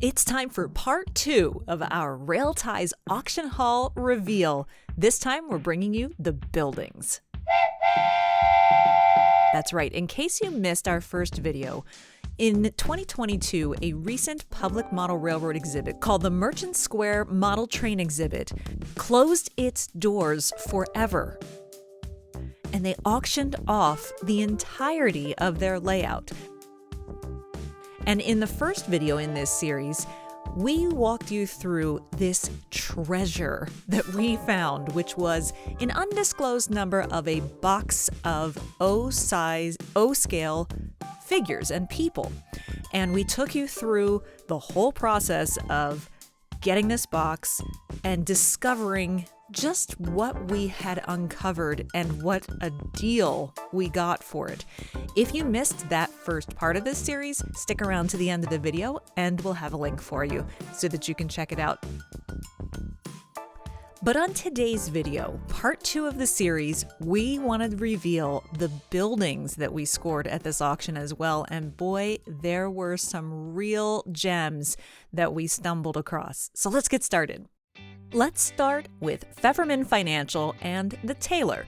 It's time for part 2 of our Rail Ties auction haul reveal. This time we're bringing you the buildings. That's right, in case you missed our first video, in 2022, a recent public model railroad exhibit called the Merchant Square Model Train Exhibit closed its doors forever. And they auctioned off the entirety of their layout. And in the first video in this series, we walked you through this treasure that we found, which was an undisclosed number of a box of O-scale figures and people. And we took you through the whole process of getting this box and discovering just what we had uncovered and what a deal we got for it. If you missed that first part of this series, stick around to the end of the video and we'll have a link for you so that you can check it out. But on today's video, part 2 of the series, we wanted to reveal the buildings that we scored at this auction as well. And boy, there were some real gems that we stumbled across. So let's get started. Let's start with Pfefferman Financial and the Taylor.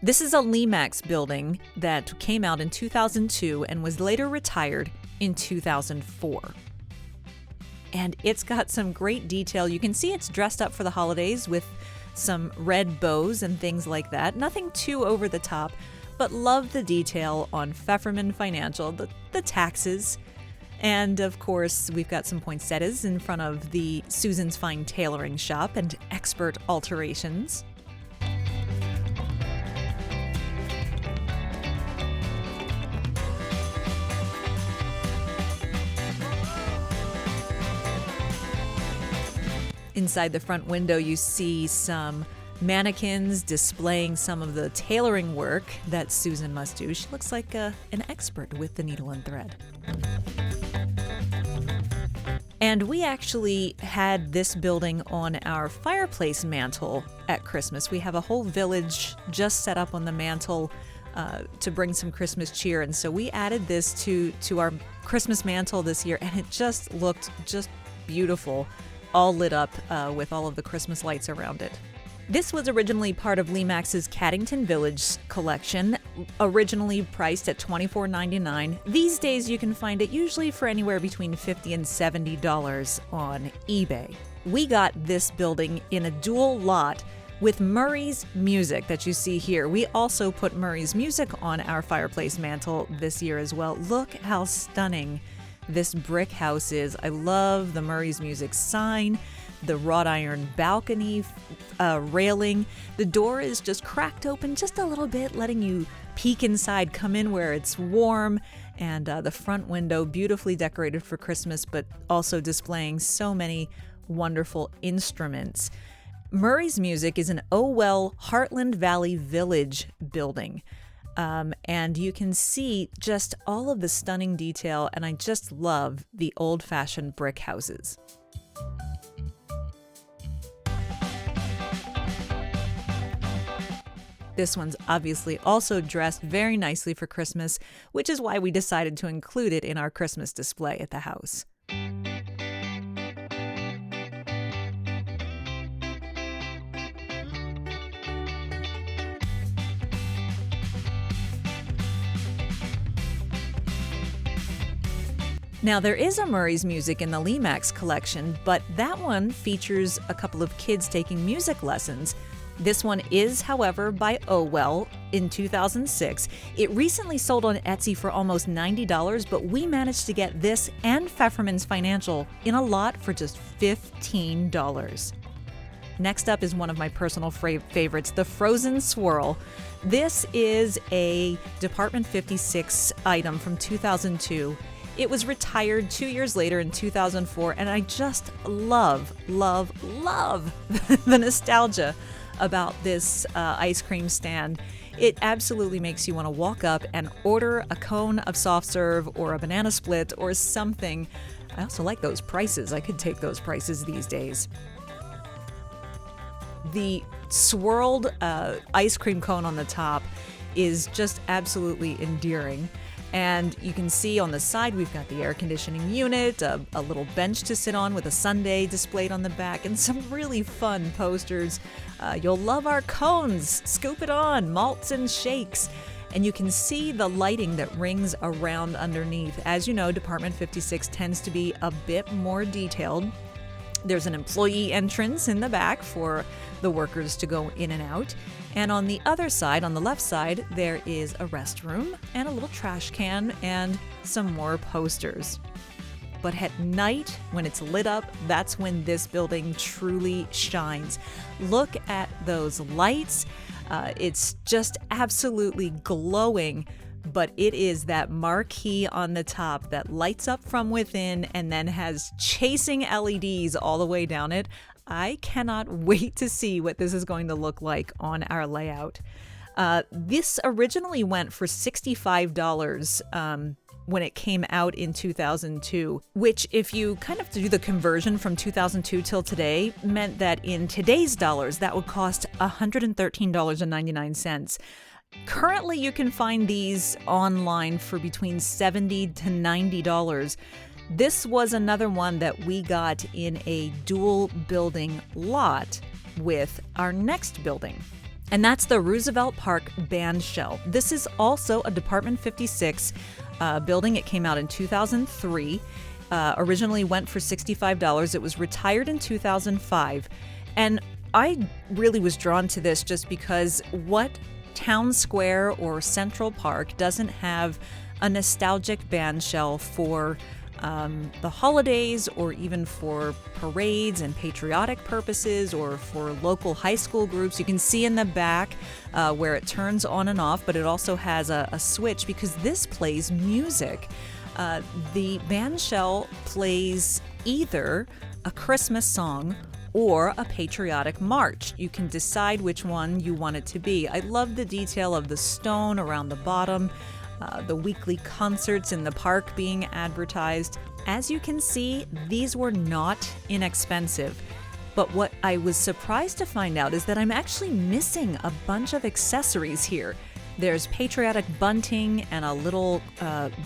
This is a Lemax building that came out in 2002 and was later retired in 2004. And it's got some great detail. You can see it's dressed up for the holidays with some red bows and things like that. Nothing too over the top, but love the detail on Pfefferman Financial, the taxes. And of course, we've got some poinsettias in front of the Susan's Fine Tailoring Shop and Expert Alterations. Inside the front window, you see some mannequins displaying some of the tailoring work that Susan must do. She looks like an expert with the needle and thread. And we actually had this building on our fireplace mantle at Christmas. We have a whole village just set up on the mantle to bring some Christmas cheer. And so we added this to our Christmas mantle this year, and it just looked just beautiful, all lit up with all of the Christmas lights around it. This was originally part of Lemax's Caddington Village collection, originally priced at $24.99. These days you can find it usually for anywhere between $50 and $70 on eBay. We got this building in a dual lot with Murray's Music that you see here. We also put Murray's Music on our fireplace mantle this year as well. Look how stunning this brick house is. I love the Murray's Music sign, the wrought iron balcony railing. The door is just cracked open just a little bit, letting you peek inside, come in where it's warm, and the front window beautifully decorated for Christmas, but also displaying so many wonderful instruments. Murray's Music is an Heartland Valley Village building. And you can see just all of the stunning detail, and I just love the old-fashioned brick houses. This one's obviously also dressed very nicely for Christmas, which is why we decided to include it in our Christmas display at the house. Now, there is a Murray's Music in the Lemax collection, but that one features a couple of kids taking music lessons. This one is, however, by Owell in 2006. It recently sold on Etsy for almost $90, but we managed to get this and Pfefferman's Financial in a lot for just $15. Next up is one of my personal favorites, the Frozen Swirl. This is a Department 56 item from 2002. It was retired 2 years later in 2004, and I just love the nostalgia about this ice cream stand. It absolutely makes you want to walk up and order a cone of soft serve or a banana split or something. I also like those prices. I could take those prices these days. The swirled ice cream cone on the top is just absolutely endearing. And you can see on the side, we've got the air conditioning unit, a little bench to sit on with a sundae displayed on the back, and some really fun posters. You'll love our cones, scoop it on, malts and shakes. And you can see the lighting that rings around underneath. As you know, Department 56 tends to be a bit more detailed. There's an employee entrance in the back for the workers to go in and out. And on the other side, on the left side, there is a restroom and a little trash can and some more posters. But at night, when it's lit up, that's when this building truly shines. Look at those lights. It's just absolutely glowing, but it is that marquee on the top that lights up from within and then has chasing LEDs all the way down it. I cannot wait to see what this is going to look like on our layout. This originally went for $65 when it came out in 2002, which, if you kind of do the conversion from 2002 till today, meant that in today's dollars, that would cost $113.99. Currently, you can find these online for between $70 to $90. This was another one that we got in a dual building lot with our next building. And that's the Roosevelt Park Band Shell. This is also a Department 56 building. It came out in 2003. Originally went for $65. It was retired in 2005. And I really was drawn to this just because what town square or Central Park doesn't have a nostalgic band shell for the holidays, or even for parades and patriotic purposes, or for local high school groups. You can see in the back where it turns on and off, but it also has a switch because this plays music. The band shell plays either a Christmas song or a patriotic march. You can decide which one you want it to be. I love the detail of the stone around the bottom, the weekly concerts in the park being advertised. As you can see, these were not inexpensive. But what I was surprised to find out is that I'm actually missing a bunch of accessories here. There's patriotic bunting and a little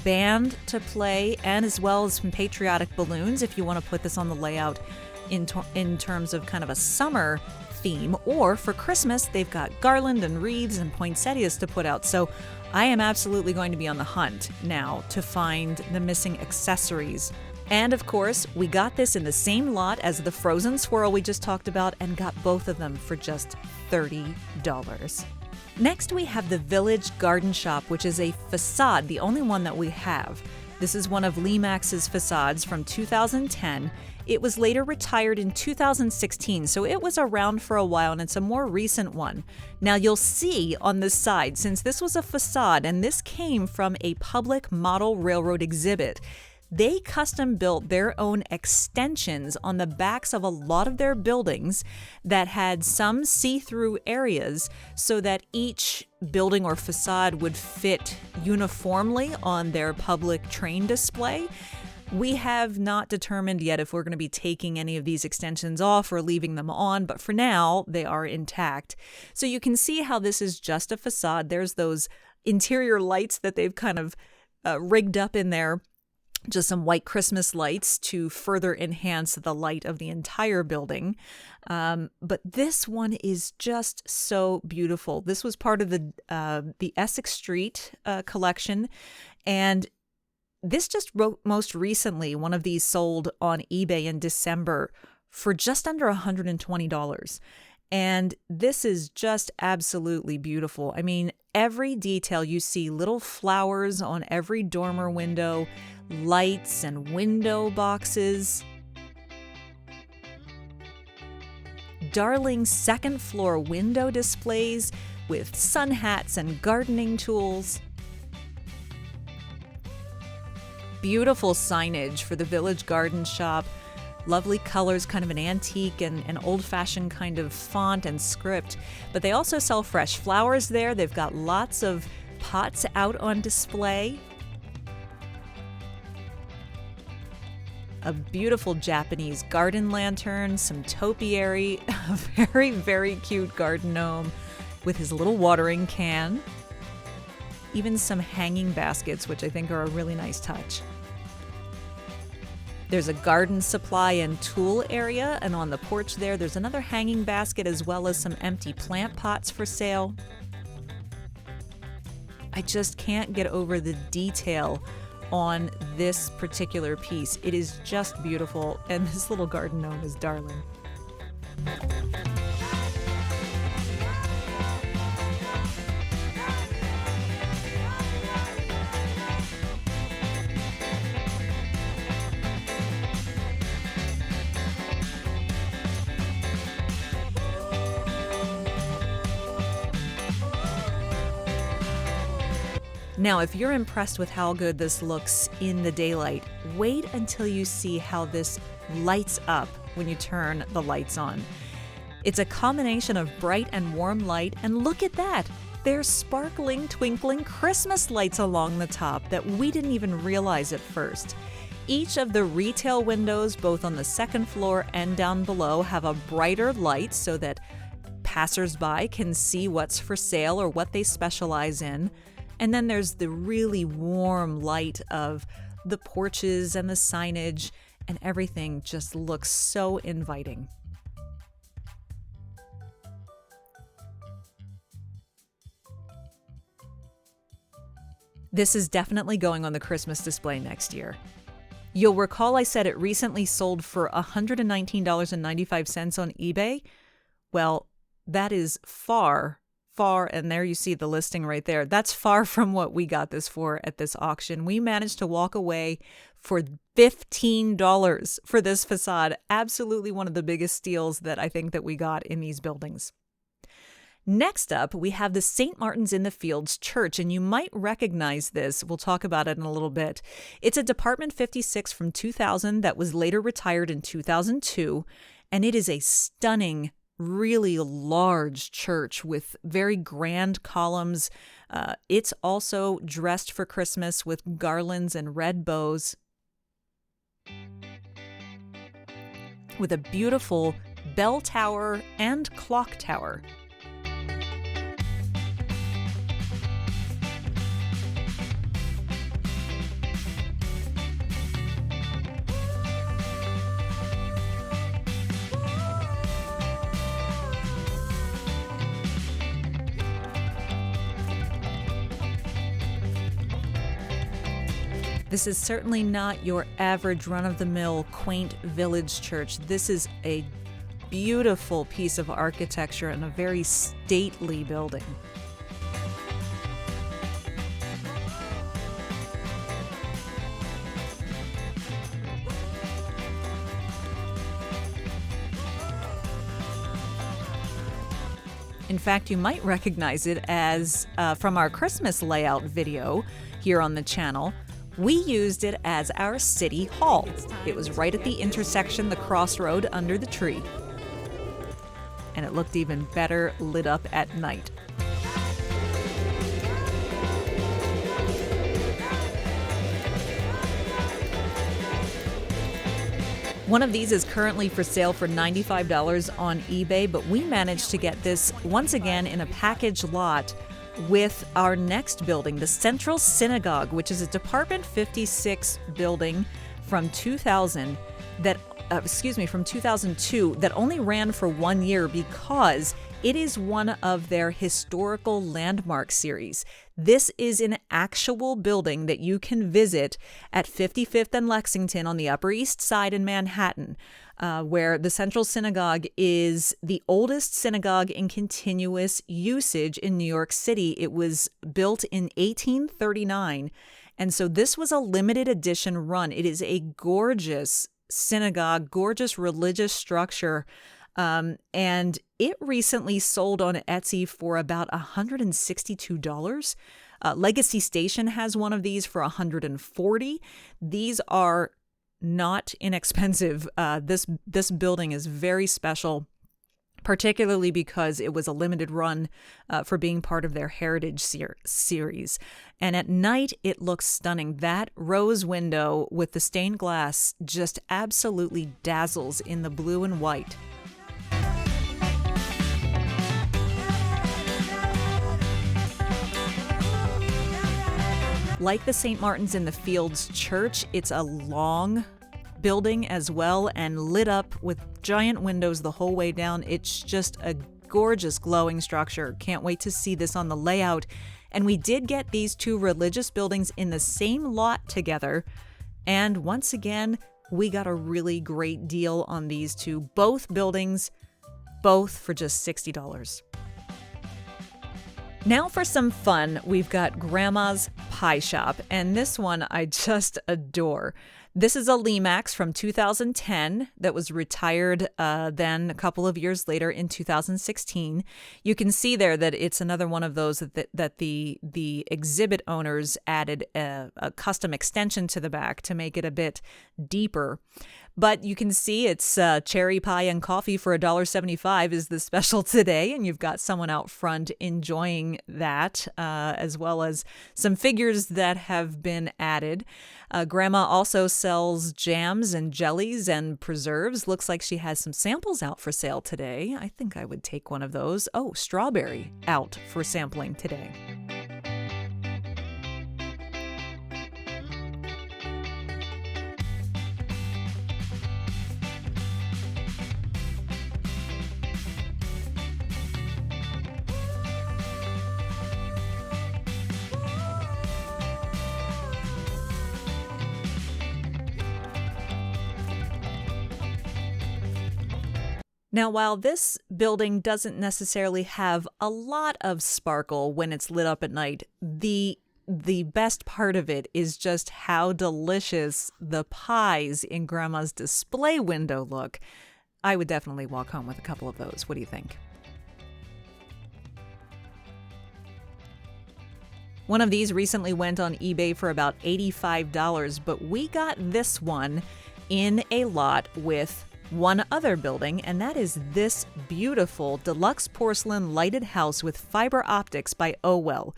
band to play, and as well as some patriotic balloons if you want to put this on the layout in terms of kind of a summer theme. Or for Christmas, they've got garland and wreaths and poinsettias to put out. So I am absolutely going to be on the hunt now to find the missing accessories. And of course, we got this in the same lot as the frozen swirl we just talked about, and got both of them for just $30. Next, we have the Village Garden Shop, which is a facade, the only one that we have. This is one of Lemax's facades from 2010. It was later retired in 2016, so it was around for a while, and it's a more recent one. Now you'll see on the side, since this was a facade and this came from a public model railroad exhibit, they custom built their own extensions on the backs of a lot of their buildings that had some see-through areas so that each building or facade would fit uniformly on their public train display. We have not determined yet if we're going to be taking any of these extensions off or leaving them on, but for now, they are intact. So you can see how this is just a facade. There's those interior lights that they've kind of rigged up in there, just some white Christmas lights to further enhance the light of the entire building. But this one is just so beautiful. This was part of the Essex Street collection, and this just most recently, one of these sold on eBay in December for just under $120. And this is just absolutely beautiful. I mean, every detail you see, little flowers on every dormer window, lights and window boxes. Darling second floor window displays with sun hats and gardening tools. Beautiful signage for the Village Garden Shop. Lovely colors, kind of an antique and an old-fashioned kind of font and script. But they also sell fresh flowers there. They've got lots of pots out on display. A beautiful Japanese garden lantern, some topiary, a very, very cute garden gnome with his little watering can. even some hanging baskets, which I think are a really nice touch. There's a garden supply and tool area, and on the porch there's another hanging basket as well as some empty plant pots for sale. I just can't get over the detail on this particular piece. It is just beautiful, and this little garden gnome is darling. Now, if you're impressed with how good this looks in the daylight, wait until you see how this lights up when you turn the lights on. It's a combination of bright and warm light, and look at that! There's sparkling, twinkling Christmas lights along the top that we didn't even realize at first. Each of the retail windows, both on the second floor and down below, have a brighter light so that passersby can see what's for sale or what they specialize in. And then there's the really warm light of the porches and the signage, and everything just looks so inviting. This is definitely going on the Christmas display next year. You'll recall I said it recently sold for $119.95 on eBay. Well, that is far, and there you see the listing right there. That's far from what we got this for at this auction. We managed to walk away for $15 for this facade. Absolutely one of the biggest steals that I think that we got in these buildings. Next up, we have the St. Martin's in the Fields Church, and you might recognize this. We'll talk about it in a little bit. It's a Department 56 from 2000 that was later retired in 2002, and it is a stunning, really large church with very grand columns. It's also dressed for Christmas with garlands and red bows, with a beautiful bell tower and clock tower. This is certainly not your average run-of-the-mill quaint village church. This is a beautiful piece of architecture and a very stately building. In fact, you might recognize it as from our Christmas layout video here on the channel. We used it as our city hall. It was right at the intersection, the crossroad under the tree. And it looked even better lit up at night. One of these is currently for sale for $95 on eBay, but we managed to get this once again in a package lot with our next building, the Central Synagogue, which is a Department 56 building from 2000 that, from 2002 that only ran for 1 year because it is one of their historical landmark series. This is an actual building that you can visit at 55th and Lexington on the Upper East Side in Manhattan, where the Central Synagogue is the oldest synagogue in continuous usage in New York City. It was built in 1839, and so this was a limited edition run. It is a gorgeous synagogue, gorgeous religious structure, and it recently sold on Etsy for about $162. Legacy Station has one of these for $140. These are not inexpensive. This building is very special, particularly because it was a limited run for being part of their Heritage series. And at night, it looks stunning. That rose window with the stained glass just absolutely dazzles in the blue and white. Like the St. Martin's in the Fields Church, it's a long building as well and lit up with giant windows the whole way down. It's just a gorgeous glowing structure. Can't wait to see this on the layout. And we did get these two religious buildings in the same lot together. And once again, we got a really great deal on these two. Both buildings, both for just $60. Now for some fun, we've got Grandma's Pie Shop, and this one I just adore. This is a Lemax from 2010 that was retired then a couple of years later in 2016. You can see there that it's another one of those that the exhibit owners added a custom extension to the back to make it a bit deeper. But you can see it's cherry pie and coffee for $1.75 is the special today, and you've got someone out front enjoying that, as well as some figures that have been added. Grandma also sells jams and jellies and preserves. Looks like she has some samples out for sale today. I think I would take one of those. Oh, strawberry out for sampling today. Now, while this building doesn't necessarily have a lot of sparkle when it's lit up at night, the best part of it is just how delicious the pies in Grandma's display window look. I would definitely walk home with a couple of those. What do you think? One of these recently went on eBay for about $85, but we got this one in a lot with one other building, and that is this beautiful deluxe porcelain lighted house with fiber optics by Owell.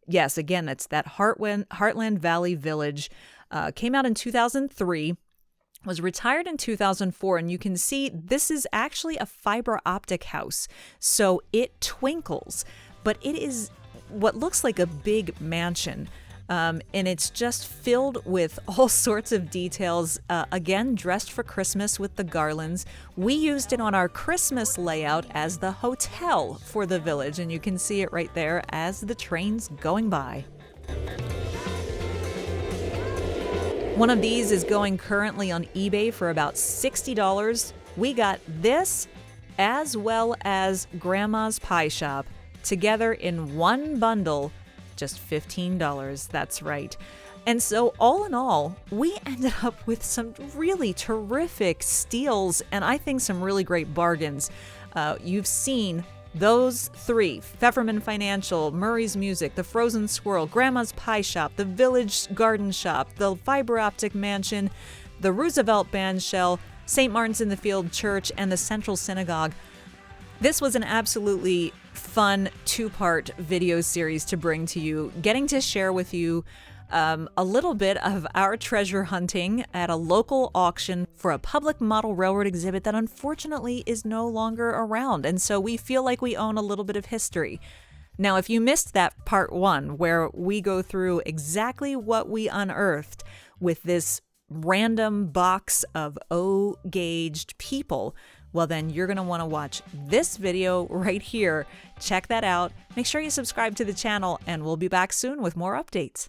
Yes, again, it's that Heartland Valley Village. Came out in 2003, was retired in 2004, and you can see this is actually a fiber optic house, so it twinkles, but it is what looks like a big mansion. And it's just filled with all sorts of details, again, dressed for Christmas with the garlands. We used it on our Christmas layout as the hotel for the village, and you can see it right there as the train's going by. One of these is going currently on eBay for about $60. We got this as well as Grandma's Pie Shop together in one bundle, just $15, that's right. And so all in all, we ended up with some really terrific steals and I think some really great bargains. You've seen those three: Pfefferman Financial, Murray's Music, the Frozen Squirrel, Grandma's Pie Shop, the Village Garden Shop, the Fiber Optic Mansion, the Roosevelt Bandshell, St. Martin's in the Field Church, and the Central Synagogue. This was an absolutely fun two-part video series to bring to you, getting to share with you a little bit of our treasure hunting at a local auction for a public model railroad exhibit that unfortunately is no longer around. And so we feel like we own a little bit of history. Now, if you missed that part one, where we go through exactly what we unearthed with this random box of O-gauged people, well, then you're going to want to watch this video right here. Check that out. Make sure you subscribe to the channel, and we'll be back soon with more updates.